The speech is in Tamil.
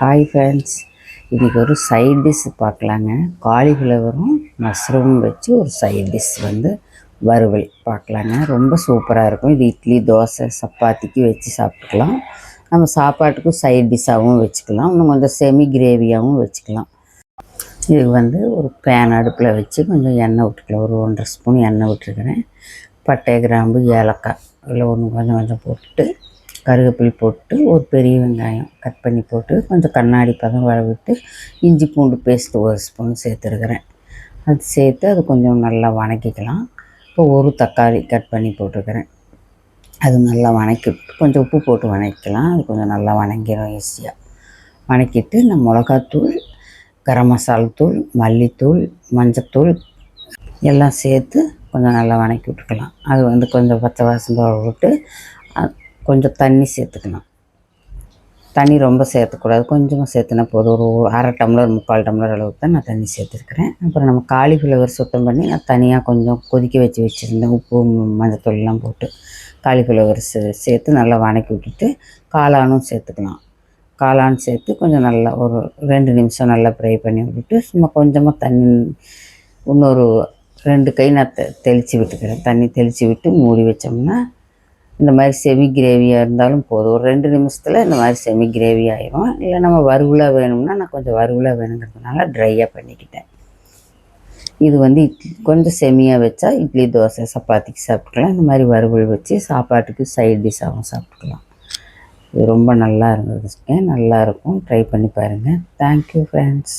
ஹாய் ஃப்ரெண்ட்ஸ், இன்றைக்கி ஒரு சைட் டிஷ் பார்க்கலாங்க. காலிஃப்ளவரும் மஷ்ரூம் வச்சு ஒரு சைட் டிஷ் வறுவல் பார்க்கலாங்க. ரொம்ப சூப்பராக இருக்கும். இது இட்லி, தோசை, சப்பாத்திக்கு வச்சு சாப்பிட்டுக்கலாம். நம்ம சாப்பாட்டுக்கும் சைட் டிஷ்ஷாகவும் வச்சுக்கலாம். இன்னும் கொஞ்சம் செமி கிரேவியாகவும் வச்சுக்கலாம். இது ஒரு பேன் அடுப்பில் வச்சு கொஞ்சம் எண்ணெய் விட்டுக்கலாம். ஒரு 1.5 ஸ்பூன் எண்ணெய் விட்டுருக்கிறேன். பட்டை, கிராம்பு, ஏலக்காய் இதில் கொஞ்சம் கொஞ்சம் போட்டு, கருவேப்பிலை போட்டு, ஒரு பெரிய வெங்காயம் கட் பண்ணி போட்டு, கொஞ்சம் கண்ணாடி பதம் வர விட்டு, இஞ்சி பூண்டு பேஸ்ட்டு 1 ஸ்பூன் சேர்த்துருக்குறேன். அது சேர்த்து அது கொஞ்சம் நல்லா வதக்கிக்கலாம். இப்போ ஒரு தக்காளி கட் பண்ணி போட்டுருக்கிறேன். அது நல்லா வதக்கிட்டு கொஞ்சம் உப்பு போட்டு வதக்கிக்கலாம். அது கொஞ்சம் நல்லா வதங்கிடும் ஈஸியாக. வதக்கிட்டு இந்த மிளகாத்தூள், கரம் மசாலா தூள், மல்லித்தூள், மஞ்சத்தூள் எல்லாம் சேர்த்து கொஞ்சம் நல்லா வதக்கி விட்டுக்கலாம். அது கொஞ்சம் பச்சை வாசம் போக விட்டு கொஞ்சம் தண்ணி சேர்த்துக்கலாம். தண்ணி ரொம்ப சேர்த்துக்கூடாது, கொஞ்சமாக சேர்த்துனா போதும். ஒரு 1/2 டம்ளர் 3/4 டம்ளர் அளவுக்கு தான் நான் தண்ணி சேர்த்துருக்குறேன். அப்புறம் நம்ம காலிஃப்ளவர் சுத்தம் பண்ணி நான் தனியாக கொஞ்சம் கொதிக்க வச்சுருந்தேன். உப்பு, மஞ்சத்தூள்லாம் போட்டு காலிஃப்ளவர் சேர்த்து நல்லா வதக்கி விட்டுட்டு காளானும் சேர்த்துக்கலாம். காளான் சேர்த்து கொஞ்சம் நல்லா ஒரு 2 நிமிஷம் நல்லா ஃப்ரை பண்ணி விட்டுட்டு, சும்மா கொஞ்சமாக தண்ணி இன்னொரு 2 கை நான் தெளித்து விட்டுக்கிறேன். தண்ணி தெளித்து விட்டு மூடி வச்சோம்னா இந்த மாதிரி செமி கிரேவியாக இருந்தாலும் போதும். ஒரு 2 நிமிஷத்தில் இந்த மாதிரி செமி கிரேவி ஆகிரும். இல்லை நம்ம வறுவலாக வேணும்னா நான் கொஞ்சம் வறுவலாக வேணுங்கிறதுனால ட்ரையாக பண்ணிக்கிட்டேன். இது இட்லி கொஞ்சம் செமியாக வச்சா இட்லி, தோசை, சப்பாத்திக்கு சாப்பிட்டுக்கலாம். இந்த மாதிரி வறுவல் வச்சு சாப்பாட்டுக்கு சைட் டிஷ்ஷாகவும் சாப்பிட்டுக்கலாம். இது ரொம்ப நல்லா இருந்தது, நல்லாயிருக்கும். ட்ரை பண்ணி பாருங்கள். Thank you friends.